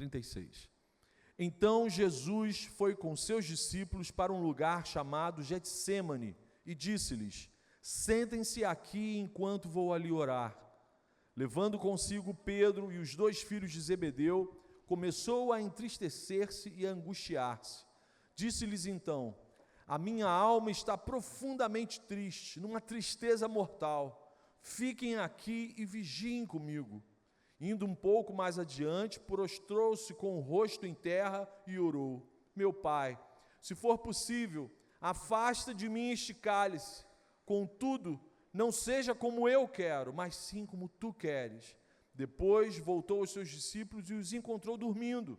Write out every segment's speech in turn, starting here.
36. Então Jesus foi com seus discípulos para um lugar chamado Getsêmani e disse-lhes: sentem-se aqui enquanto vou ali orar. Levando consigo Pedro e os 2 filhos de Zebedeu, começou a entristecer-se e a angustiar-se. Disse-lhes então: a minha alma está profundamente triste, numa tristeza mortal. Fiquem aqui e vigiem comigo. Indo um pouco mais adiante, prostrou-se com o rosto em terra e orou: meu Pai, se for possível, afasta de mim este cálice. Contudo, não seja como eu quero, mas sim como tu queres. Depois voltou aos seus discípulos e os encontrou dormindo.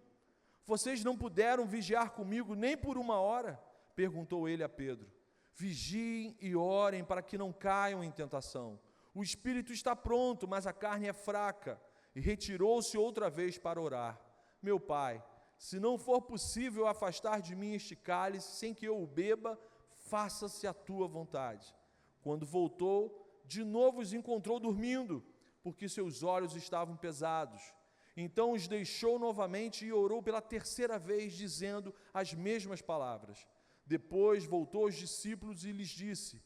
Vocês não puderam vigiar comigo nem por 1 hora? Perguntou ele a Pedro. Vigiem e orem para que não caiam em tentação. O espírito está pronto, mas a carne é fraca. E retirou-se outra vez para orar. Meu Pai, se não for possível afastar de mim este cálice sem que eu o beba, faça-se a tua vontade. Quando voltou, de novo os encontrou dormindo, porque seus olhos estavam pesados. Então os deixou novamente e orou pela 3ª vez, dizendo as mesmas palavras. Depois voltou aos discípulos e lhes disse: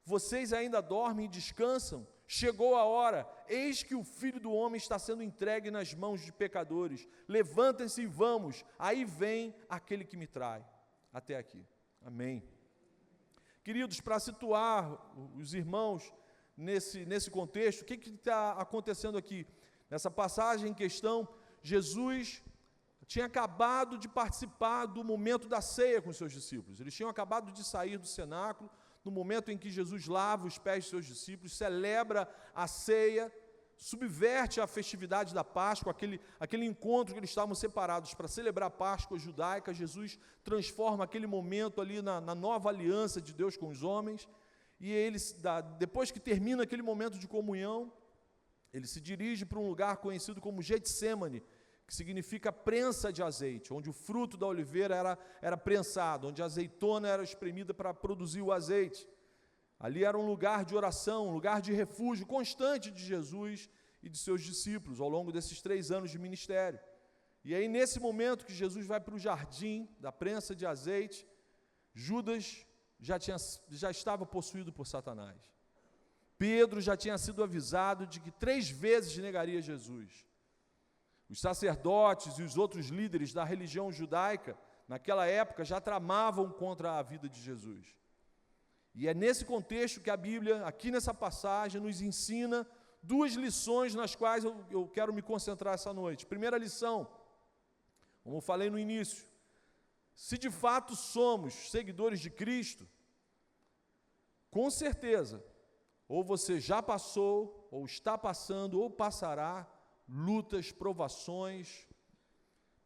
vocês ainda dormem e descansam? Chegou a hora, eis que o Filho do Homem está sendo entregue nas mãos de pecadores. Levantem-se e vamos, aí vem aquele que me trai. Até aqui. Amém. Queridos, para situar os irmãos nesse contexto, o que está acontecendo aqui? Nessa passagem em questão, Jesus tinha acabado de participar do momento da ceia com os seus discípulos. Eles tinham acabado de sair do cenáculo, no momento em que Jesus lava os pés dos seus discípulos, celebra a ceia, subverte a festividade da Páscoa, aquele encontro que eles estavam separados para celebrar a Páscoa judaica. Jesus transforma aquele momento ali na nova aliança de Deus com os homens, e depois que termina aquele momento de comunhão, ele se dirige para um lugar conhecido como Getsêmani, que significa prensa de azeite, onde o fruto da oliveira era prensado, onde a azeitona era espremida para produzir o azeite. Ali era um lugar de oração, um lugar de refúgio constante de Jesus e de seus discípulos, ao longo desses 3 anos de ministério. E aí, nesse momento que Jesus vai para o jardim da prensa de azeite, Judas já estava possuído por Satanás. Pedro já tinha sido avisado de que 3 vezes negaria Jesus. Os sacerdotes e os outros líderes da religião judaica, naquela época, já tramavam contra a vida de Jesus. E é nesse contexto que a Bíblia, aqui nessa passagem, nos ensina 2 lições nas quais eu quero me concentrar essa noite. Primeira lição, como eu falei no início, se de fato somos seguidores de Cristo, com certeza, ou você já passou, ou está passando, ou passará, lutas, provações,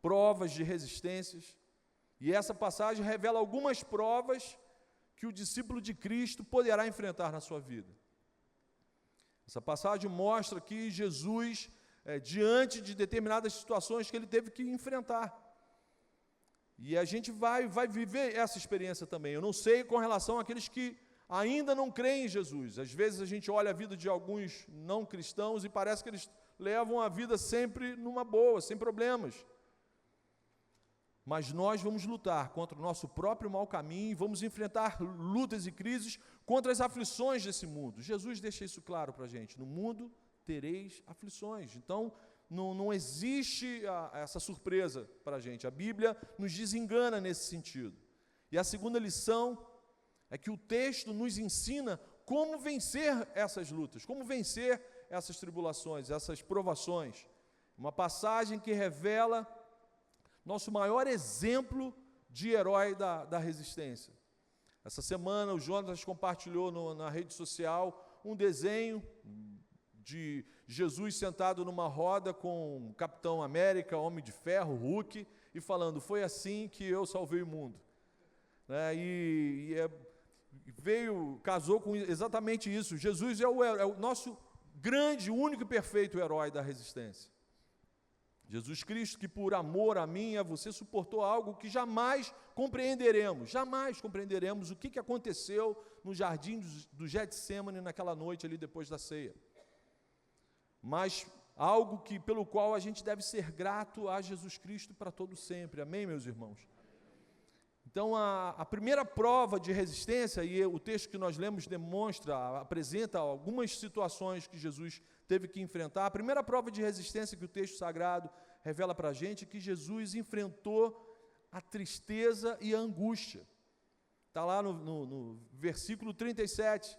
provas de resistências. E essa passagem revela algumas provas que o discípulo de Cristo poderá enfrentar na sua vida. Essa passagem mostra que Jesus, diante de determinadas situações que ele teve que enfrentar. E a gente vai viver essa experiência também. Eu não sei com relação àqueles que ainda não creem em Jesus. Às vezes a gente olha a vida de alguns não cristãos e parece que eles levam a vida sempre numa boa, sem problemas. Mas nós vamos lutar contra o nosso próprio mau caminho, vamos enfrentar lutas e crises contra as aflições desse mundo. Jesus deixa isso claro para a gente: no mundo tereis aflições. Então, não existe essa surpresa para a gente. A Bíblia nos desengana nesse sentido. E a segunda lição é que o texto nos ensina como vencer essas lutas, como vencer essas tribulações, essas provações. Uma passagem que revela nosso maior exemplo de herói da resistência. Essa semana o Jonas compartilhou na rede social um desenho de Jesus sentado numa roda com o Capitão América, Homem de Ferro, Hulk, e falando: foi assim que eu salvei o mundo. Casou com exatamente isso. Jesus é o nosso grande, único e perfeito herói da resistência. Jesus Cristo, que por amor a mim e a você suportou algo que jamais compreenderemos o que aconteceu no jardim do Getsêmani naquela noite ali depois da ceia. Mas algo pelo qual a gente deve ser grato a Jesus Cristo para todo sempre. Amém, meus irmãos? Então, a primeira prova de resistência, e o texto que nós lemos apresenta algumas situações que Jesus teve que enfrentar. A primeira prova de resistência que o texto sagrado revela para a gente é que Jesus enfrentou a tristeza e a angústia. Está lá no versículo 37.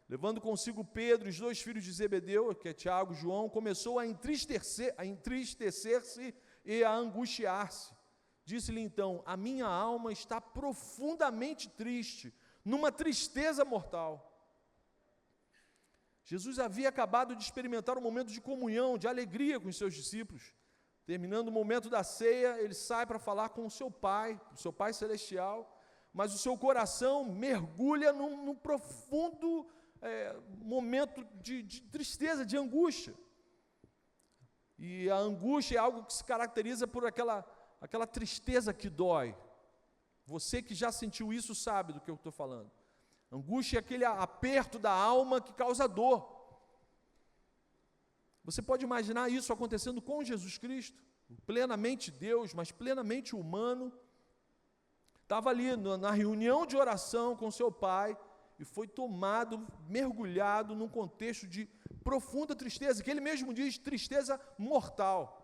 Levando consigo Pedro e os 2 filhos de Zebedeu, que é Tiago e João, começou a entristecer-se e a angustiar-se. Disse-lhe então: a minha alma está profundamente triste, numa tristeza mortal. Jesus havia acabado de experimentar um momento de comunhão, de alegria com os seus discípulos. Terminando o momento da ceia, ele sai para falar com o seu Pai celestial, mas o seu coração mergulha num profundo momento de tristeza, de angústia. E a angústia é algo que se caracteriza por aquela tristeza que dói. Você que já sentiu isso sabe do que eu estou falando. Angústia é aquele aperto da alma que causa dor. Você pode imaginar isso acontecendo com Jesus Cristo, plenamente Deus, mas plenamente humano. Estava ali na reunião de oração com seu Pai e foi mergulhado num contexto de profunda tristeza, que ele mesmo diz, tristeza mortal.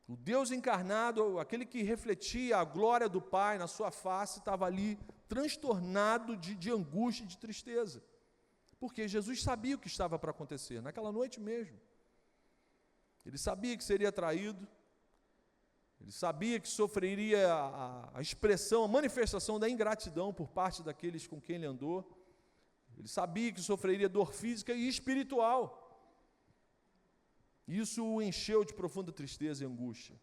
O Deus encarnado, aquele que refletia a glória do Pai na sua face, estava ali transtornado de angústia e de tristeza, porque Jesus sabia o que estava para acontecer, naquela noite mesmo. Ele sabia que seria traído, ele sabia que sofreria a expressão, a manifestação da ingratidão por parte daqueles com quem ele andou, ele sabia que sofreria dor física e espiritual. Isso o encheu de profunda tristeza e angústia.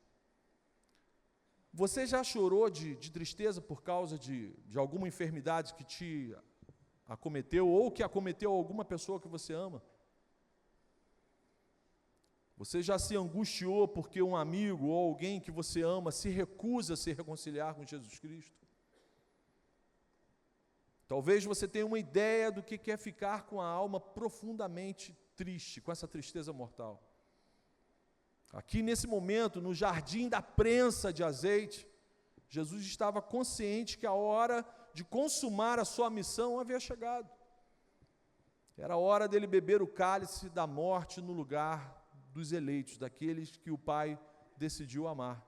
Você já chorou de tristeza por causa de alguma enfermidade que te acometeu ou que acometeu alguma pessoa que você ama? Você já se angustiou porque um amigo ou alguém que você ama se recusa a se reconciliar com Jesus Cristo? Talvez você tenha uma ideia do que é ficar com a alma profundamente triste, com essa tristeza mortal. Aqui nesse momento, no jardim da prensa de azeite, Jesus estava consciente que a hora de consumar a sua missão havia chegado. Era a hora dele beber o cálice da morte no lugar dos eleitos, daqueles que o Pai decidiu amar.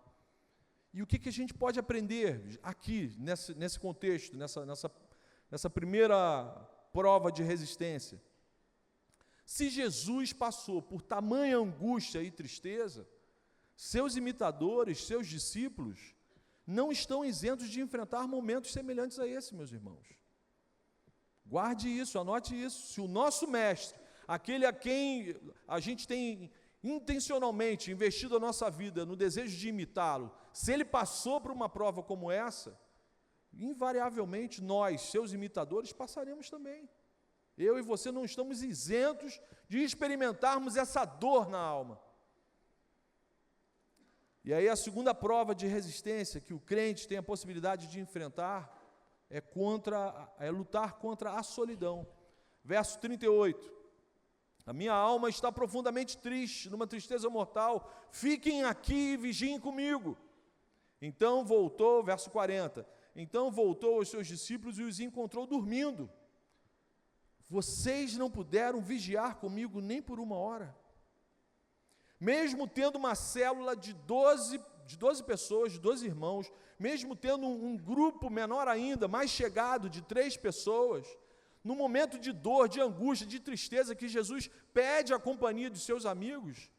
E o que a gente pode aprender aqui, nesse contexto, nessa primeira prova de resistência? Se Jesus passou por tamanha angústia e tristeza, seus imitadores, seus discípulos, não estão isentos de enfrentar momentos semelhantes a esse, meus irmãos. Guarde isso, anote isso. Se o nosso mestre, aquele a quem a gente tem intencionalmente investido a nossa vida no desejo de imitá-lo, se ele passou por uma prova como essa, invariavelmente nós, seus imitadores, passaremos também. Eu e você não estamos isentos de experimentarmos essa dor na alma. E aí a segunda prova de resistência que o crente tem a possibilidade de enfrentar é lutar contra a solidão. Verso 38. A minha alma está profundamente triste, numa tristeza mortal. Fiquem aqui e vigiem comigo. Então voltou, verso 40. Então voltou aos seus discípulos e os encontrou dormindo. Vocês não puderam vigiar comigo nem por uma hora? Mesmo tendo uma célula de 12 pessoas, de 12 irmãos, mesmo tendo um grupo menor ainda, mais chegado, de 3 pessoas, no momento de dor, de angústia, de tristeza, que Jesus pede a companhia de seus amigos,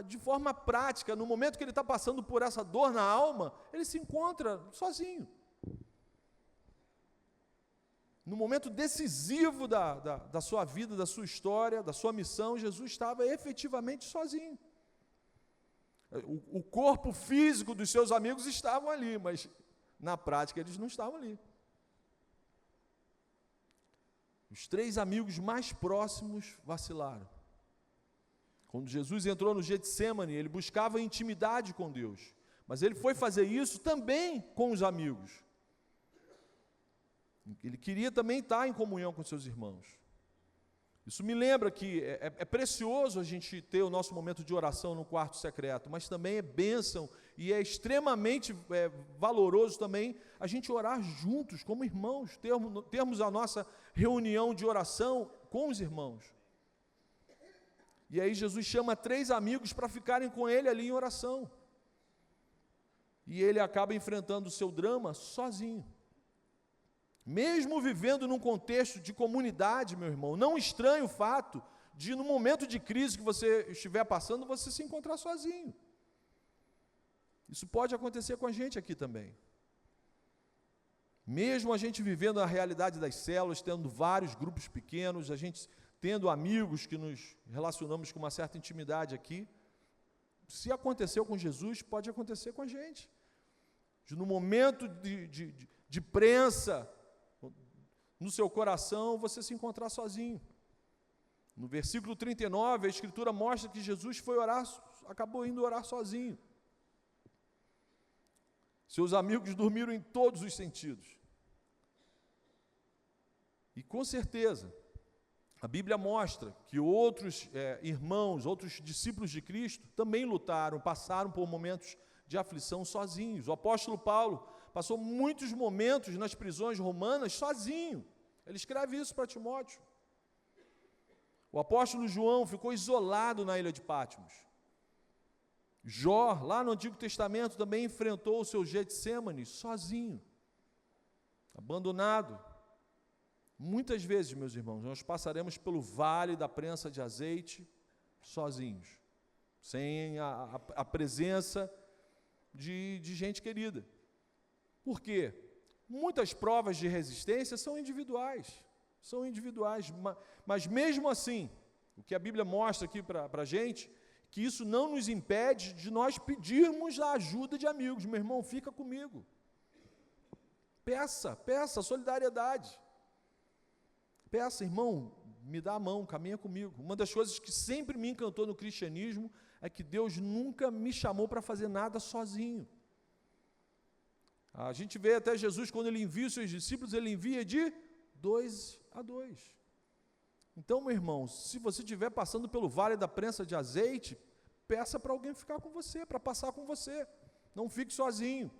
de forma prática, no momento que ele está passando por essa dor na alma, ele se encontra sozinho. No momento decisivo da sua vida, da sua história, da sua missão, Jesus estava efetivamente sozinho. O corpo físico dos seus amigos estavam ali, mas na prática eles não estavam ali. Os 3 amigos mais próximos vacilaram. Quando Jesus entrou no Getsêmani, ele buscava intimidade com Deus, mas ele foi fazer isso também com os amigos. Ele queria também estar em comunhão com seus irmãos. Isso me lembra que é precioso a gente ter o nosso momento de oração no quarto secreto, mas também é bênção e é extremamente valoroso também a gente orar juntos, como irmãos, termos a nossa reunião de oração com os irmãos. E aí Jesus chama 3 amigos para ficarem com ele ali em oração. E ele acaba enfrentando o seu drama sozinho. Mesmo vivendo num contexto de comunidade, meu irmão, não estranhe o fato de, no momento de crise que você estiver passando, você se encontrar sozinho. Isso pode acontecer com a gente aqui também. Mesmo a gente vivendo a realidade das células, tendo vários grupos pequenos, a gente tendo amigos que nos relacionamos com uma certa intimidade aqui, se aconteceu com Jesus, pode acontecer com a gente. No momento de prensa, no seu coração, você se encontrar sozinho. No versículo 39, a Escritura mostra que Jesus foi orar, acabou indo orar sozinho. Seus amigos dormiram em todos os sentidos. E com certeza, a Bíblia mostra que outros irmãos, outros discípulos de Cristo também lutaram, passaram por momentos de aflição sozinhos. O apóstolo Paulo passou muitos momentos nas prisões romanas sozinho. Ele escreve isso para Timóteo. O apóstolo João ficou isolado na ilha de Patmos. Jó, lá no Antigo Testamento, também enfrentou o seu Getsêmani sozinho, abandonado. Muitas vezes, meus irmãos, nós passaremos pelo vale da prensa de azeite sozinhos, sem a presença de gente querida. Por quê? Muitas provas de resistência são individuais, mas mesmo assim, o que a Bíblia mostra aqui para a gente, que isso não nos impede de nós pedirmos a ajuda de amigos. Meu irmão, fica comigo. Peça solidariedade. Peça, irmão, me dá a mão, caminha comigo. Uma das coisas que sempre me encantou no cristianismo é que Deus nunca me chamou para fazer nada sozinho. A gente vê até Jesus, quando ele envia os seus discípulos, ele envia de 2 a 2. Então, meu irmão, se você estiver passando pelo vale da prensa de azeite, peça para alguém ficar com você, para passar com você. Não fique sozinho.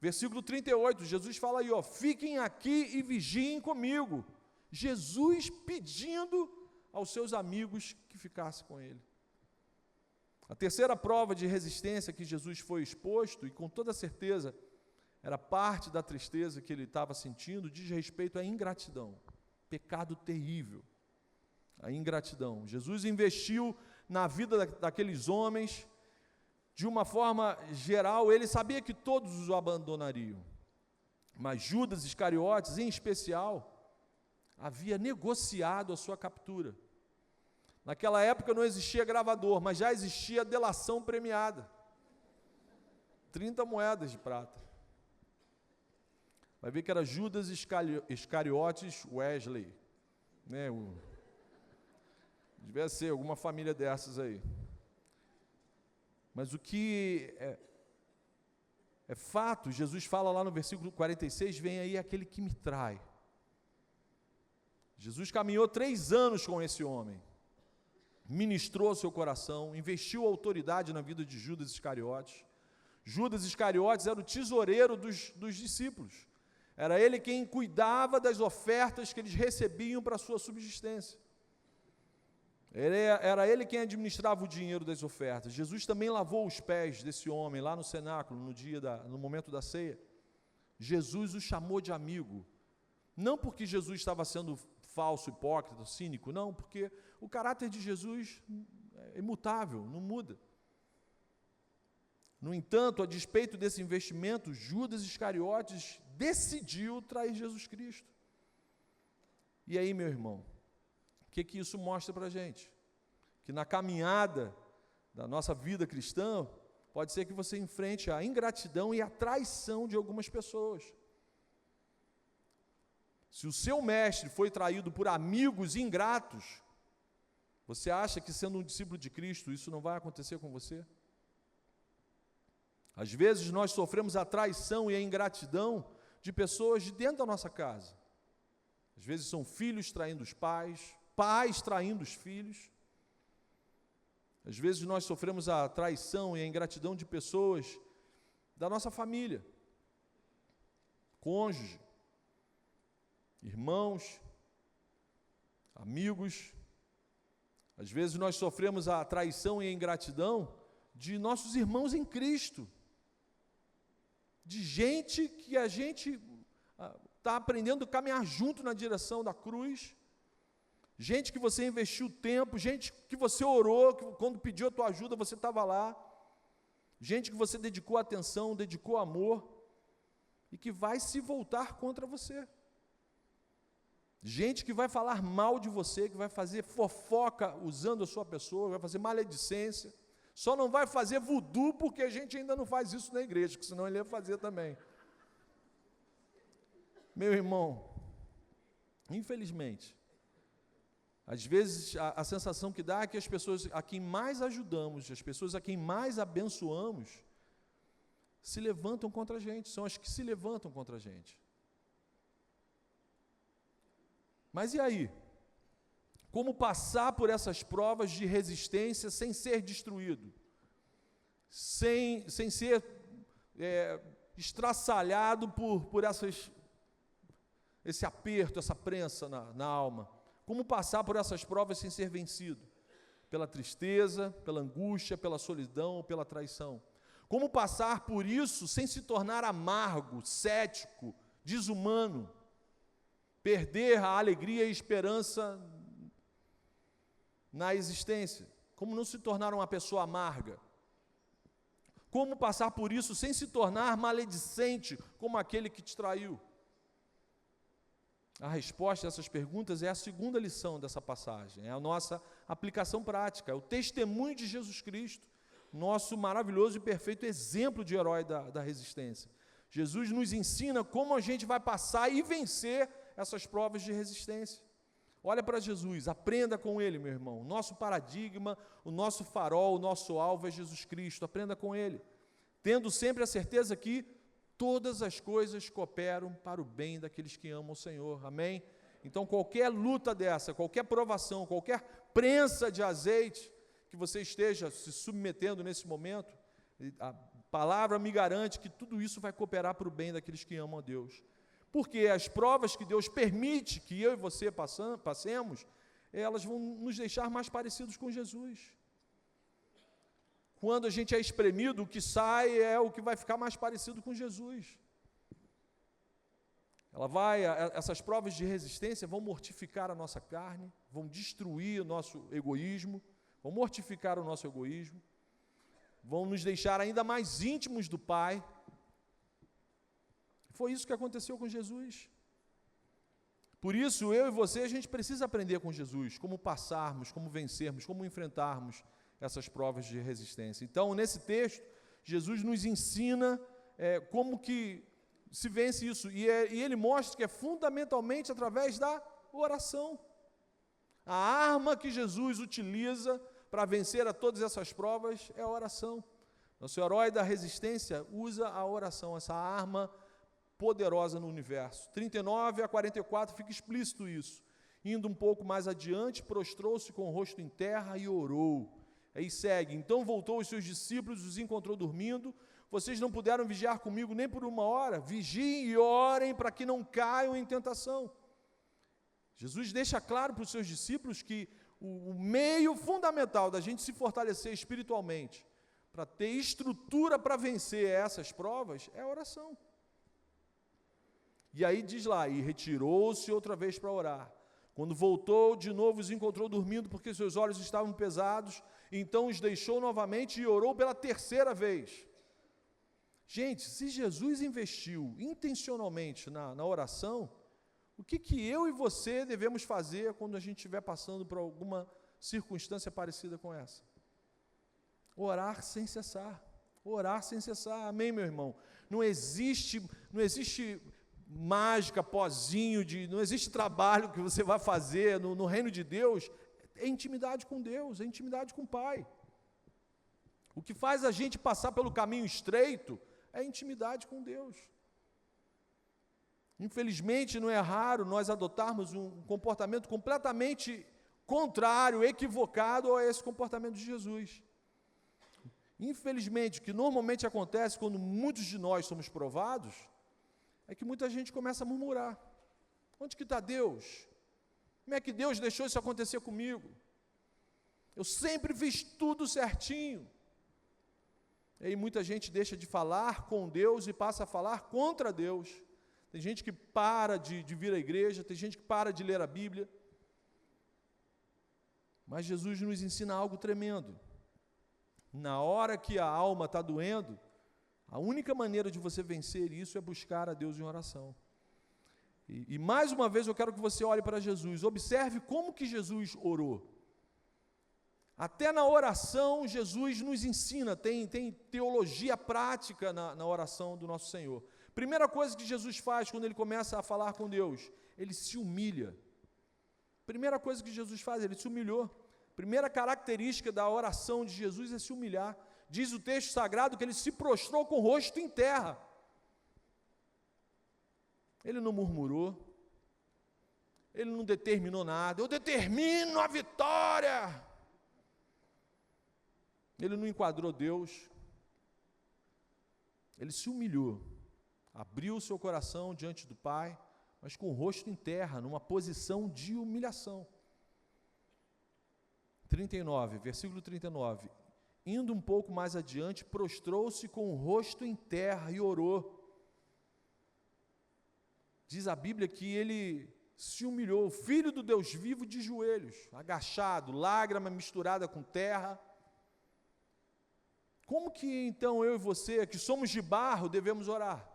Versículo 38, Jesus fala aí, fiquem aqui e vigiem comigo. Jesus pedindo aos seus amigos que ficassem com ele. A terceira prova de resistência que Jesus foi exposto, e com toda certeza era parte da tristeza que ele estava sentindo, diz respeito à ingratidão. Pecado terrível. A ingratidão. Jesus investiu na vida daqueles homens de uma forma geral. Ele sabia que todos o abandonariam, mas Judas Iscariotes, em especial, havia negociado a sua captura. Naquela época não existia gravador, mas já existia delação premiada. 30 moedas de prata. Vai ver que era Judas Iscariotes Wesley, né? Devia ser alguma família dessas aí. Mas o que é fato, Jesus fala lá no versículo 46, vem aí aquele que me trai. Jesus caminhou 3 anos com esse homem, ministrou ao seu coração, investiu autoridade na vida de Judas Iscariotes. Judas Iscariotes era o tesoureiro dos discípulos. Era ele quem cuidava das ofertas que eles recebiam para a sua subsistência. Era ele quem administrava o dinheiro das ofertas. Jesus também lavou os pés desse homem lá no cenáculo, no momento da ceia. Jesus o chamou de amigo. Não porque Jesus estava sendo falso, hipócrita, cínico, não, porque o caráter de Jesus é imutável, não muda. No entanto, a despeito desse investimento, Judas Iscariotes decidiu trair Jesus Cristo. E aí, meu irmão, o que isso mostra para a gente? Que na caminhada da nossa vida cristã, pode ser que você enfrente a ingratidão e a traição de algumas pessoas. Se o seu mestre foi traído por amigos ingratos, você acha que, sendo um discípulo de Cristo, isso não vai acontecer com você? Às vezes nós sofremos a traição e a ingratidão de pessoas de dentro da nossa casa. Às vezes são filhos traindo os pais, pais traindo os filhos. Às vezes nós sofremos a traição e a ingratidão de pessoas da nossa família, cônjuge, irmãos, amigos. Às vezes nós sofremos a traição e a ingratidão de nossos irmãos em Cristo, de gente que a gente está aprendendo a caminhar junto na direção da cruz, gente que você investiu tempo, gente que você orou, que quando pediu a tua ajuda você estava lá, gente que você dedicou atenção, dedicou amor, e que vai se voltar contra você. Gente que vai falar mal de você, que vai fazer fofoca usando a sua pessoa, vai fazer maledicência, só não vai fazer voodoo porque a gente ainda não faz isso na igreja, que senão ele ia fazer também. Meu irmão, infelizmente, às vezes a sensação que dá é que as pessoas a quem mais ajudamos, as pessoas a quem mais abençoamos, se levantam contra a gente, são as que se levantam contra a gente. Mas e aí? Como passar por essas provas de resistência sem ser destruído? Sem ser estraçalhado por esse aperto, essa prensa na alma? Como passar por essas provas sem ser vencido? Pela tristeza, pela angústia, pela solidão, pela traição. Como passar por isso sem se tornar amargo, cético, desumano? Perder a alegria e a esperança na existência. Como não se tornar uma pessoa amarga? Como passar por isso sem se tornar maledicente como aquele que te traiu? A resposta a essas perguntas é a segunda lição dessa passagem, é a nossa aplicação prática, é o testemunho de Jesus Cristo, nosso maravilhoso e perfeito exemplo de herói da resistência. Jesus nos ensina como a gente vai passar e vencer essas provas de resistência. Olha para Jesus, aprenda com Ele, meu irmão. O nosso paradigma, o nosso farol, o nosso alvo é Jesus Cristo, aprenda com Ele, tendo sempre a certeza que todas as coisas cooperam para o bem daqueles que amam o Senhor, amém? Então qualquer luta dessa, qualquer provação, qualquer prensa de azeite que você esteja se submetendo nesse momento, a palavra me garante que tudo isso vai cooperar para o bem daqueles que amam a Deus. Porque as provas que Deus permite que eu e você passemos, elas vão nos deixar mais parecidos com Jesus. Quando a gente é espremido, o que sai é o que vai ficar mais parecido com Jesus. Essas provas de resistência vão mortificar a nossa carne, vão destruir o nosso egoísmo, vão mortificar o nosso egoísmo, vão nos deixar ainda mais íntimos do Pai. Foi isso que aconteceu com Jesus. Por isso, eu e você, a gente precisa aprender com Jesus, como passarmos, como vencermos, como enfrentarmos essas provas de resistência. Então, nesse texto, Jesus nos ensina como que se vence isso, e ele mostra que é fundamentalmente através da oração. A arma que Jesus utiliza para vencer a todas essas provas é a oração. Nosso herói da resistência usa a oração, essa arma poderosa no universo. 39 a 44 fica explícito isso. Indo um pouco mais adiante, prostrou-se com o rosto em terra e orou. Aí segue, então voltou os seus discípulos, os encontrou dormindo. Vocês não puderam vigiar comigo nem por uma hora? Vigiem e orem para que não caiam em tentação. Jesus deixa claro para os seus discípulos que o meio fundamental da gente se fortalecer espiritualmente, para ter estrutura para vencer essas provas, é a oração. E aí diz lá, e retirou-se outra vez para orar. Quando voltou, de novo os encontrou dormindo, porque seus olhos estavam pesados, então os deixou novamente e orou pela terceira vez. Gente, se Jesus investiu intencionalmente na oração, o que eu e você devemos fazer quando a gente estiver passando por alguma circunstância parecida com essa? Orar sem cessar. Orar sem cessar. Amém, meu irmão? Não existe mágica, pozinho, não existe trabalho que você vai fazer no reino de Deus. É intimidade com Deus, é intimidade com o Pai. O que faz a gente passar pelo caminho estreito é intimidade com Deus. Infelizmente, não é raro nós adotarmos um comportamento completamente contrário, equivocado a esse comportamento de Jesus. Infelizmente, o que normalmente acontece quando muitos de nós somos provados, é que muita gente começa a murmurar. Onde que está Deus? Como é que Deus deixou isso acontecer comigo? Eu sempre fiz tudo certinho. E aí muita gente deixa de falar com Deus e passa a falar contra Deus. Tem gente que para de vir à igreja, tem gente que para de ler a Bíblia. Mas Jesus nos ensina algo tremendo. Na hora que a alma está doendo, a única maneira de você vencer isso é buscar a Deus em oração. E mais uma vez eu quero que você olhe para Jesus, observe como que Jesus orou. Até na oração Jesus nos ensina, tem teologia prática na oração do nosso Senhor. Primeira coisa que Jesus faz quando Ele começa a falar com Deus, Ele se humilha. Primeira coisa que Jesus faz, Ele se humilhou. Primeira característica da oração de Jesus é se humilhar. Diz o texto sagrado que Ele se prostrou com o rosto em terra. Ele não murmurou, Ele não determinou nada, eu determino a vitória. Ele não enquadrou Deus, Ele se humilhou, abriu o seu coração diante do Pai, mas com o rosto em terra, numa posição de humilhação. 39, versículo 39, indo um pouco mais adiante, prostrou-se com o rosto em terra e orou. Diz a Bíblia que ele se humilhou, o Filho do Deus vivo de joelhos, agachado, lágrima misturada com terra. Como que então eu e você, que somos de barro, devemos orar?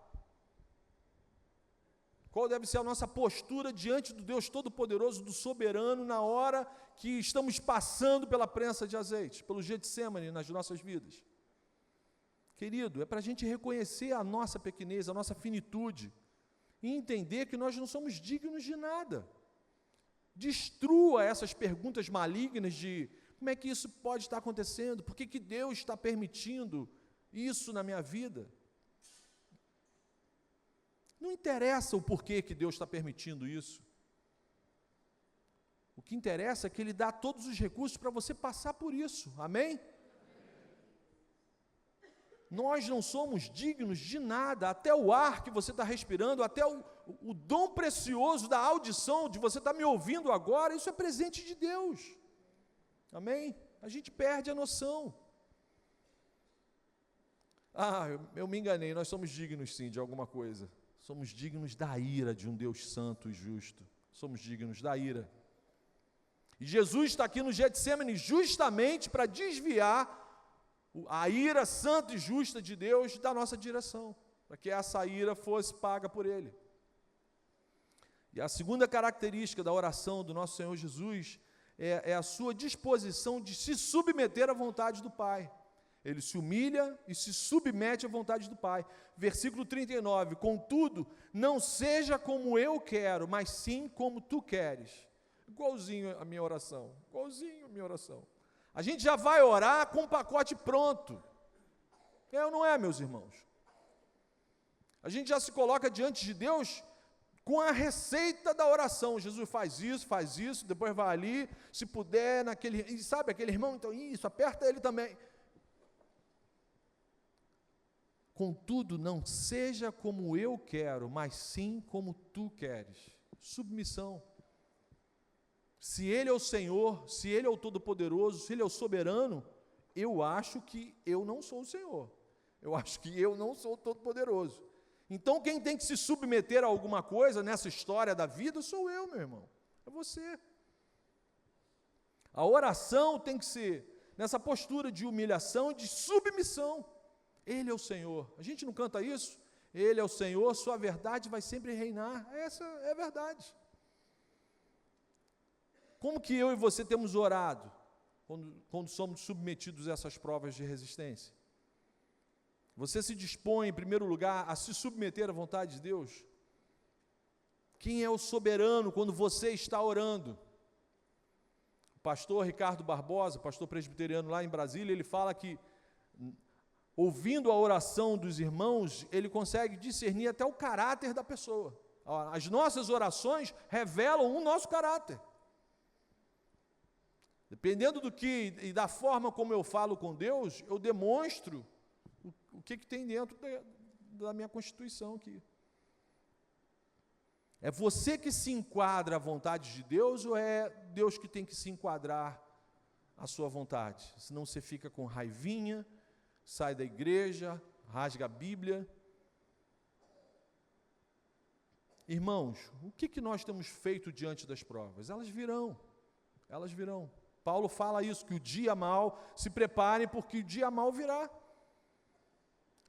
Qual deve ser a nossa postura diante do Deus Todo-Poderoso, do Soberano, na hora que estamos passando pela prensa de azeite, pelo Getsêmani nas nossas vidas? Querido, é para a gente reconhecer a nossa pequenez, a nossa finitude, e entender que nós não somos dignos de nada. Destrua essas perguntas malignas de como é que isso pode estar acontecendo, por que Deus está permitindo isso na minha vida. Não interessa o porquê que Deus está permitindo isso. O que interessa é que Ele dá todos os recursos para você passar por isso, amém? Nós não somos dignos de nada, até o ar que você está respirando, até o dom precioso da audição, de você estar me ouvindo agora, isso é presente de Deus, amém? A gente perde a noção. Eu me enganei, nós somos dignos sim de alguma coisa, somos dignos da ira de um Deus santo e justo, somos dignos da ira. E Jesus está aqui no Getsêmani justamente para desviar a ira santa e justa de Deus da nossa direção, para que essa ira fosse paga por Ele. E a segunda característica da oração do nosso Senhor Jesus é a sua disposição de se submeter à vontade do Pai. Ele se humilha e se submete à vontade do Pai. Versículo 39, contudo, não seja como eu quero, mas sim como tu queres. Igualzinho a minha oração, igualzinho a minha oração. A gente já vai orar com o pacote pronto. É ou não é, meus irmãos? A gente já se coloca diante de Deus com a receita da oração. Jesus faz isso, depois vai ali, se puder, naquele... E sabe aquele irmão, então, isso, aperta ele também. Contudo, não seja como eu quero, mas sim como tu queres. Submissão. Se Ele é o Senhor, se Ele é o Todo-Poderoso, se Ele é o Soberano, eu acho que eu não sou o Senhor. Eu acho que eu não sou o Todo-Poderoso. Então, quem tem que se submeter a alguma coisa nessa história da vida sou eu, meu irmão. É você. A oração tem que ser nessa postura de humilhação, de submissão. Ele é o Senhor. A gente não canta isso? Ele é o Senhor, sua verdade vai sempre reinar. Essa é a verdade. Como que eu e você temos orado quando somos submetidos a essas provas de resistência? Você se dispõe, em primeiro lugar, a se submeter à vontade de Deus? Quem é o soberano quando você está orando? O pastor Ricardo Barbosa, pastor presbiteriano lá em Brasília, ele fala que, ouvindo a oração dos irmãos, ele consegue discernir até o caráter da pessoa. As nossas orações revelam o nosso caráter. Dependendo do que e da forma como eu falo com Deus, eu demonstro o que tem dentro da minha Constituição aqui. É você que se enquadra à vontade de Deus ou é Deus que tem que se enquadrar à sua vontade? Senão você fica com raivinha, sai da igreja, rasga a Bíblia. Irmãos, o que nós temos feito diante das provas? Elas virão. Paulo fala isso, que o dia mau, se preparem porque o dia mau virá.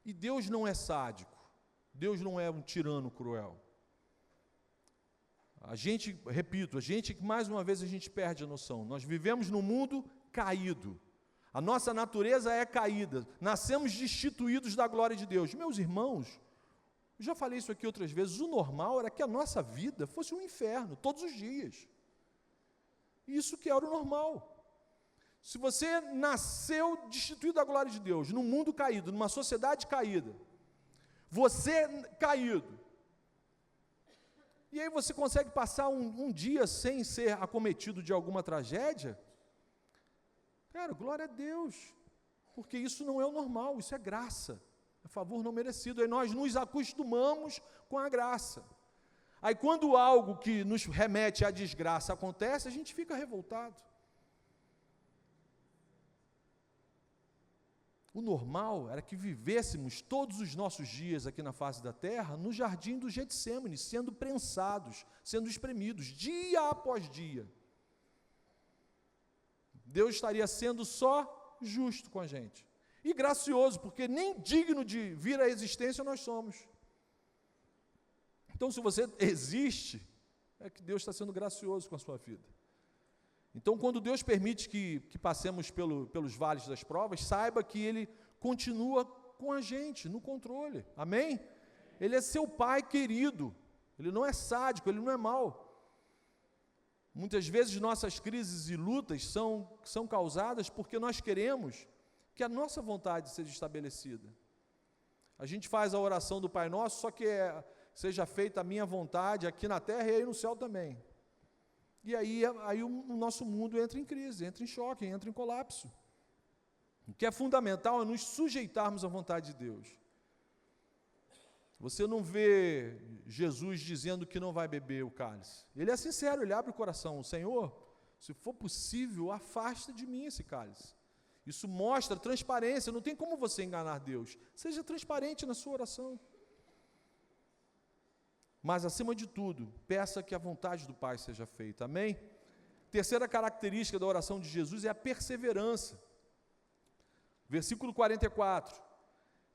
E Deus não é sádico, Deus não é um tirano cruel. A gente mais uma vez a gente perde a noção. Nós vivemos num mundo caído. A nossa natureza é caída. Nascemos destituídos da glória de Deus. Meus irmãos, eu já falei isso aqui outras vezes, o normal era que a nossa vida fosse um inferno, todos os dias. Isso que era o normal. Se você nasceu destituído da glória de Deus, num mundo caído, numa sociedade caída, você caído, e aí você consegue passar um dia sem ser acometido de alguma tragédia, cara, glória a Deus, porque isso não é o normal, isso é graça, é favor não merecido, aí nós nos acostumamos com a graça. Aí quando algo que nos remete à desgraça acontece, a gente fica revoltado. O normal era que vivêssemos todos os nossos dias aqui na face da terra, no jardim do Getsêmani, sendo prensados, sendo espremidos, dia após dia. Deus estaria sendo só justo com a gente. E gracioso, porque nem digno de vir à existência nós somos. Então, se você existe, é que Deus está sendo gracioso com a sua vida. Então, quando Deus permite que passemos pelos vales das provas, saiba que Ele continua com a gente, no controle, amém? Ele é seu Pai querido, Ele não é sádico, Ele não é mau. Muitas vezes nossas crises e lutas são causadas porque nós queremos que a nossa vontade seja estabelecida. A gente faz a oração do Pai Nosso, só que seja feita a minha vontade aqui na terra e aí no céu também. E aí o nosso mundo entra em crise, entra em choque, entra em colapso. O que é fundamental é nos sujeitarmos à vontade de Deus. Você não vê Jesus dizendo que não vai beber o cálice. Ele é sincero, ele abre o coração. Senhor, se for possível, afasta de mim esse cálice. Isso mostra transparência, não tem como você enganar Deus. Seja transparente na sua oração. Mas, acima de tudo, peça que a vontade do Pai seja feita, amém? Terceira característica da oração de Jesus é a perseverança. Versículo 44.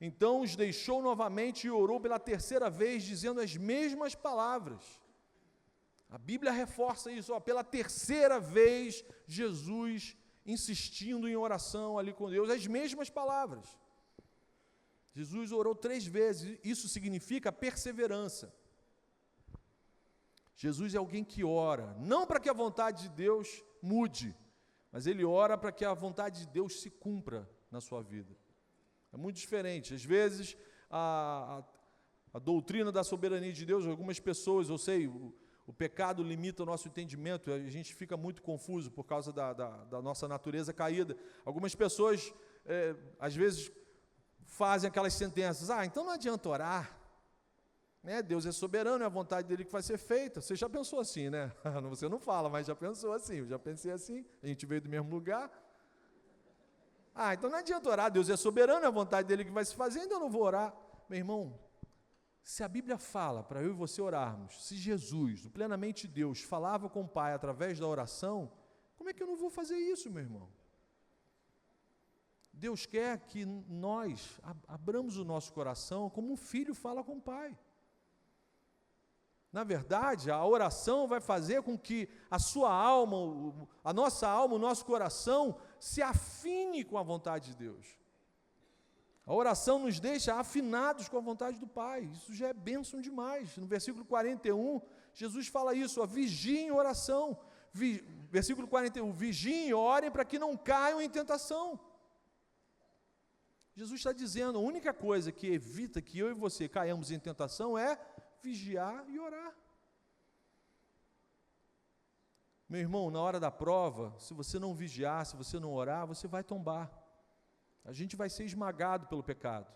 Então os deixou novamente e orou pela terceira vez, dizendo as mesmas palavras. A Bíblia reforça isso, pela terceira vez, Jesus insistindo em oração ali com Deus, as mesmas palavras. Jesus orou 3 vezes, isso significa perseverança. Jesus é alguém que ora, não para que a vontade de Deus mude, mas ele ora para que a vontade de Deus se cumpra na sua vida. É muito diferente. Às vezes, a doutrina da soberania de Deus, algumas pessoas, eu sei, o pecado limita o nosso entendimento, a gente fica muito confuso por causa da nossa natureza caída. Algumas pessoas, às vezes, fazem aquelas sentenças, então não adianta orar, né? Deus é soberano, é a vontade dele que vai ser feita. Você já pensou assim, né? Você não fala, mas já pensou assim, eu já pensei assim, a gente veio do mesmo lugar. Então não adianta orar, Deus é soberano, é a vontade dele que vai se fazer, então eu não vou orar. Meu irmão, se a Bíblia fala para eu e você orarmos, se Jesus, o plenamente Deus, falava com o Pai através da oração, como é que eu não vou fazer isso, meu irmão? Deus quer que nós abramos o nosso coração como um filho fala com o Pai. Na verdade, a oração vai fazer com que a sua alma, a nossa alma, o nosso coração se afine com a vontade de Deus. A oração nos deixa afinados com a vontade do Pai. Isso já é bênção demais. No versículo 41, Jesus fala isso, vigiem em oração. Versículo 41, vigiem e orem para que não caiam em tentação. Jesus está dizendo, a única coisa que evita que eu e você caiamos em tentação é vigiar e orar. Meu irmão, na hora da prova, se você não vigiar, se você não orar, você vai tombar. A gente vai ser esmagado pelo pecado.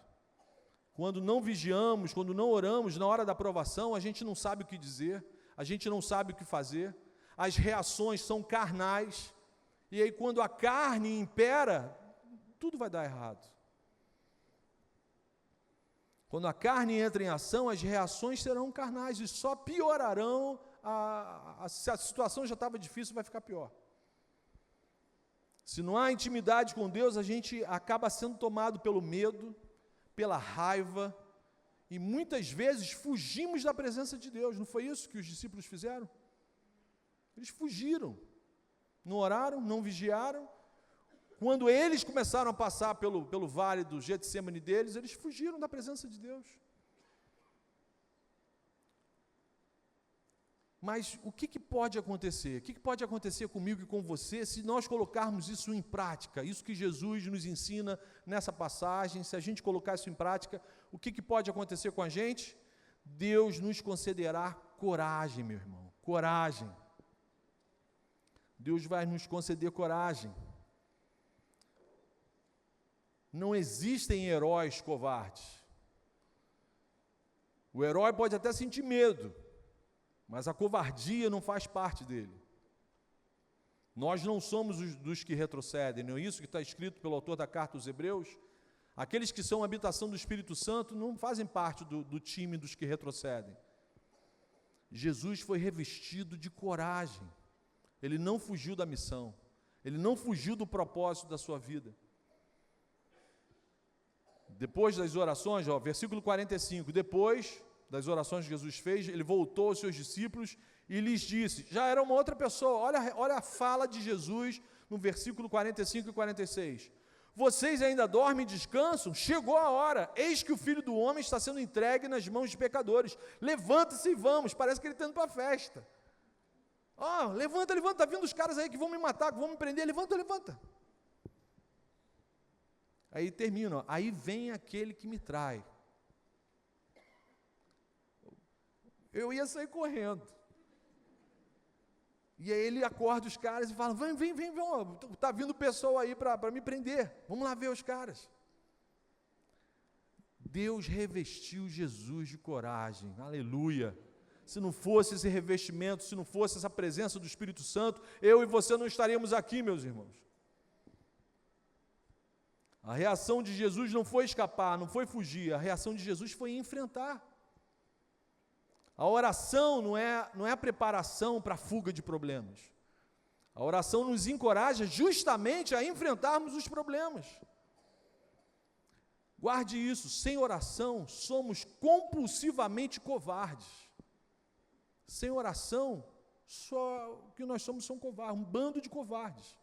Quando não vigiamos, quando não oramos, na hora da provação, a gente não sabe o que dizer, a gente não sabe o que fazer, as reações são carnais, e aí quando a carne impera, tudo vai dar errado. Quando a carne entra em ação, as reações serão carnais e só piorarão. Se a situação já estava difícil, vai ficar pior. Se não há intimidade com Deus, a gente acaba sendo tomado pelo medo, pela raiva, e muitas vezes fugimos da presença de Deus. Não foi isso que os discípulos fizeram? Eles fugiram, não oraram, não vigiaram. Quando eles começaram a passar pelo vale do Getsemane deles, eles fugiram da presença de Deus. Mas o que pode acontecer? O que pode acontecer comigo e com você se nós colocarmos isso em prática? Isso que Jesus nos ensina nessa passagem, se a gente colocar isso em prática, o que pode acontecer com a gente? Deus nos concederá coragem, meu irmão, coragem. Deus vai nos conceder coragem. Não existem heróis covardes. O herói pode até sentir medo, mas a covardia não faz parte dele. Nós não somos dos que retrocedem, não é isso que está escrito pelo autor da carta aos Hebreus? Aqueles que são habitação do Espírito Santo não fazem parte do time dos que retrocedem. Jesus foi revestido de coragem. Ele não fugiu da missão. Ele não fugiu do propósito da sua vida. Depois das orações, versículo 45, depois das orações que Jesus fez, ele voltou aos seus discípulos e lhes disse, já era uma outra pessoa, olha a fala de Jesus no versículo 45 e 46. Vocês ainda dormem e descansam? Chegou a hora, eis que o Filho do Homem está sendo entregue nas mãos de pecadores. Levanta-se e vamos, parece que ele está indo para a festa. Levanta, está vindo os caras aí que vão me matar, que vão me prender, levanta. Aí termina, aí vem aquele que me trai. Eu ia sair correndo. E aí ele acorda os caras e fala, vem, está vindo pessoa aí para me prender, vamos lá ver os caras. Deus revestiu Jesus de coragem, aleluia. Se não fosse esse revestimento, se não fosse essa presença do Espírito Santo, eu e você não estaríamos aqui, meus irmãos. A reação de Jesus não foi escapar, não foi fugir, a reação de Jesus foi enfrentar. A oração não é a preparação para a fuga de problemas. A oração nos encoraja justamente a enfrentarmos os problemas. Guarde isso, sem oração somos compulsivamente covardes. Sem oração, só o que nós somos são covardes, um bando de covardes.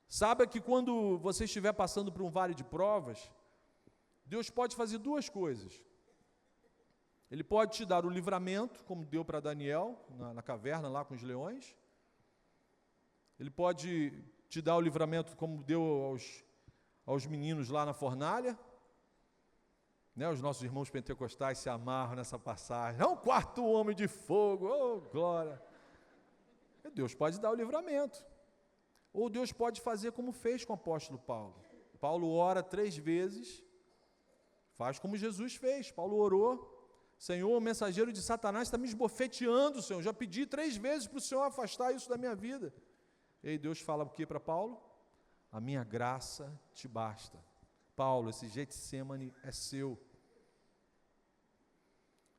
Saiba que quando você estiver passando por um vale de provas, Deus pode fazer duas coisas. Ele pode te dar o livramento, como deu para Daniel, na caverna lá com os leões. Ele pode te dar o livramento, como deu aos meninos lá na fornalha. Os nossos irmãos pentecostais se amarram nessa passagem. É um quarto homem de fogo, oh glória. Deus pode dar o livramento. Ou Deus pode fazer como fez com o apóstolo Paulo. Paulo ora 3 vezes, faz como Jesus fez. Paulo orou, Senhor, o mensageiro de Satanás está me esbofeteando, Senhor, já pedi 3 vezes para o Senhor afastar isso da minha vida. E aí Deus fala o que para Paulo? A minha graça te basta. Paulo, esse Getsemane é seu.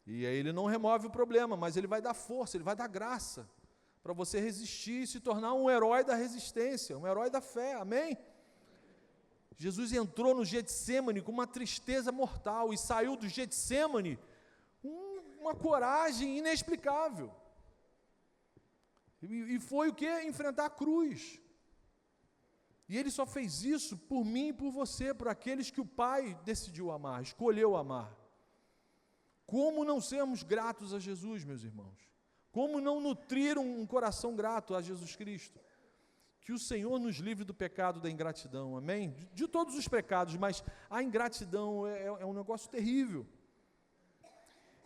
E aí ele não remove o problema, mas ele vai dar força, ele vai dar graça, para você resistir e se tornar um herói da resistência, um herói da fé, amém? Jesus entrou no Getsemane com uma tristeza mortal e saiu do Getsemane com uma coragem inexplicável. E foi o quê? Enfrentar a cruz. E ele só fez isso por mim e por você, por aqueles que o Pai decidiu amar, escolheu amar. Como não sermos gratos a Jesus, meus irmãos? Como não nutrir um coração grato a Jesus Cristo? Que o Senhor nos livre do pecado da ingratidão, amém? De todos os pecados, mas a ingratidão é um negócio terrível.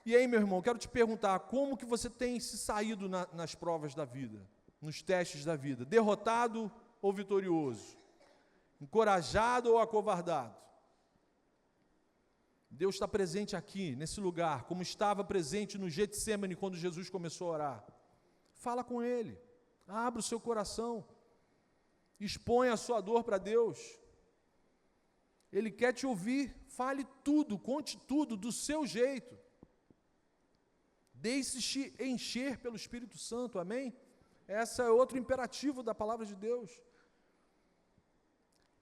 E aí, meu irmão, quero te perguntar, como que você tem se saído nas provas da vida, nos testes da vida? Derrotado ou vitorioso? Encorajado ou acovardado? Deus está presente aqui, nesse lugar, como estava presente no Getsemane, quando Jesus começou a orar. Fala com Ele, abra o seu coração, exponha a sua dor para Deus. Ele quer te ouvir, fale tudo, conte tudo do seu jeito. Deixe-se encher pelo Espírito Santo, amém? Esse é outro imperativo da palavra de Deus.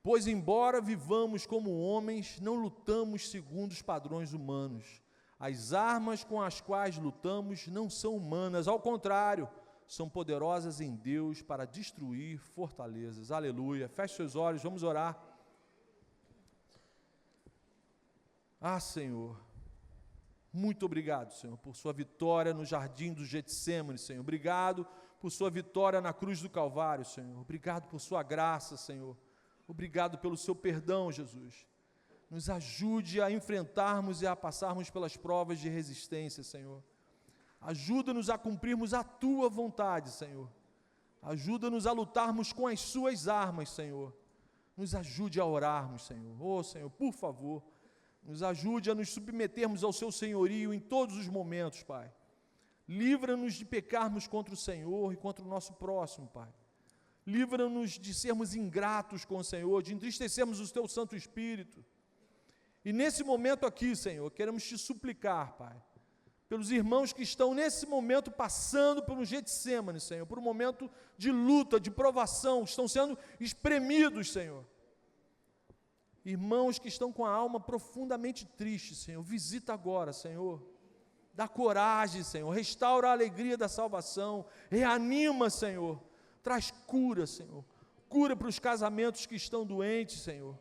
Pois embora vivamos como homens, não lutamos segundo os padrões humanos. As armas com as quais lutamos não são humanas, ao contrário, são poderosas em Deus para destruir fortalezas. Aleluia. Feche seus olhos, vamos orar. Ah, Senhor, muito obrigado, Senhor, por sua vitória no jardim do Getsemane, Senhor. Obrigado por sua vitória na cruz do Calvário, Senhor. Obrigado por sua graça, Senhor. Obrigado pelo seu perdão, Jesus. Nos ajude a enfrentarmos e a passarmos pelas provas de resistência, Senhor. Ajuda-nos a cumprirmos a tua vontade, Senhor. Ajuda-nos a lutarmos com as suas armas, Senhor. Nos ajude a orarmos, Senhor. Oh, Senhor, por favor, nos ajude a nos submetermos ao seu senhorio em todos os momentos, Pai. Livra-nos de pecarmos contra o Senhor e contra o nosso próximo, Pai. Livra-nos de sermos ingratos com o Senhor, de entristecermos o teu Santo Espírito. E nesse momento aqui, Senhor, queremos te suplicar, Pai, pelos irmãos que estão nesse momento passando por um Getsemane, Senhor, por um momento de luta, de provação, que estão sendo espremidos, Senhor. Irmãos que estão com a alma profundamente triste, Senhor, visita agora, Senhor. Dá coragem, Senhor, restaura a alegria da salvação, reanima, Senhor. Traz cura, Senhor. Cura para os casamentos que estão doentes, Senhor.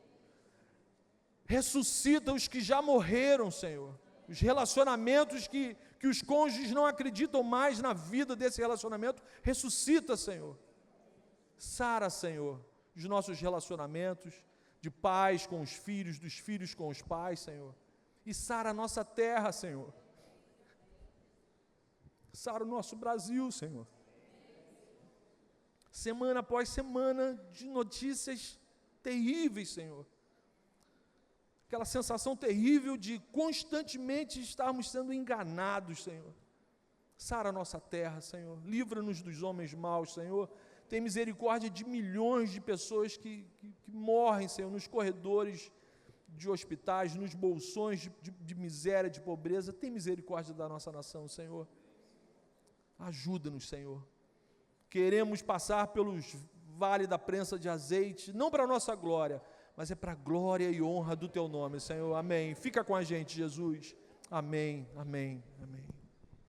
Ressuscita os que já morreram, Senhor. Os relacionamentos que os cônjuges não acreditam mais na vida desse relacionamento, ressuscita, Senhor. Sara, Senhor, os nossos relacionamentos de pais com os filhos, dos filhos com os pais, Senhor. E sara a nossa terra, Senhor. Sara o nosso Brasil, Senhor. Semana após semana de notícias terríveis, Senhor. Aquela sensação terrível de constantemente estarmos sendo enganados, Senhor. Sara a nossa terra, Senhor. Livra-nos dos homens maus, Senhor. Tem misericórdia de milhões de pessoas que morrem, Senhor, nos corredores de hospitais, nos bolsões de miséria, de pobreza. Tem misericórdia da nossa nação, Senhor. Ajuda-nos, Senhor. Queremos passar pelos vales da prensa de azeite, não para a nossa glória, mas é para a glória e honra do Teu nome, Senhor. Amém. Fica com a gente, Jesus. Amém, amém, amém.